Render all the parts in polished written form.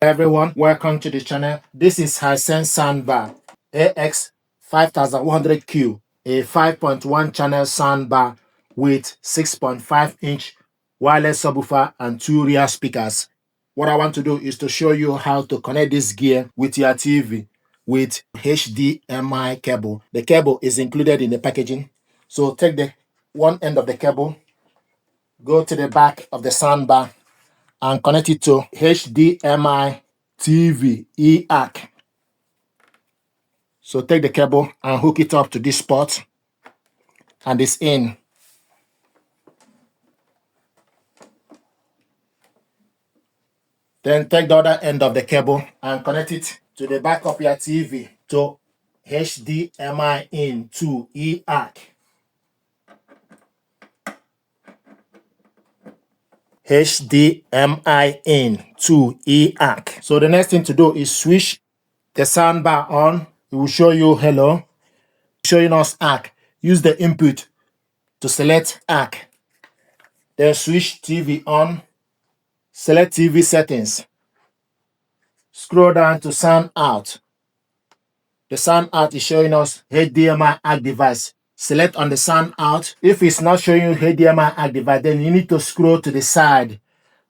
Everyone, welcome to the channel. This is Hisense Soundbar AX5100Q, a 5.1 channel soundbar with 6.5-inch wireless subwoofer and 2 rear speakers. What I want to do is to show you how to connect this gear with your TV with HDMI cable. The cable is included in the packaging. So take the one end of the cable, go to the back of the soundbar and connect it to HDMI TV ARC. So take the cable and hook it up to this spot, and it's in. Then take the other end of the cable and connect it to the back of your TV to HDMI in to ARC. HDMI in to ARC. So the next thing to do is switch the soundbar on. It will show you hello, showing us ARC. Use the input to select ARC. Then switch TV on. Select TV settings. Scroll down to sound out. The sound out is showing us HDMI ARC device. Select on the sound out. If it's not showing you HDMI ARC device, then you need to scroll to the side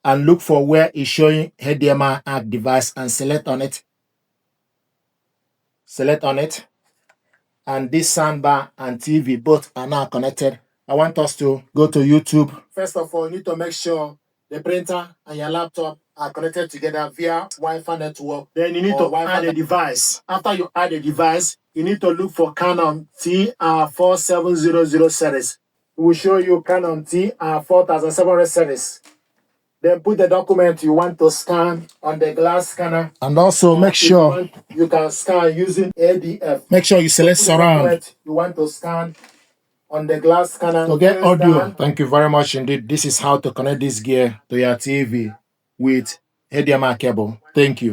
and look for where it's showing HDMI ARC device and select on it. Select on it. And this soundbar and TV both are now connected. I want us to go to YouTube. First of all, you need to make sure the printer and your laptop are connected together via Wi-Fi network. Then you need to add a device. After you add a device, you need to look for Canon TR4700 series. It will show you Canon TR4700 series. Then put the document you want to scan on the glass scanner. And also make sure you can scan using ADF. Make sure you select surround. You want to scan on the glass scanner. To get audio. Thank you very much indeed. This is how to connect this gear to your TV with HDMI cable. Thank you.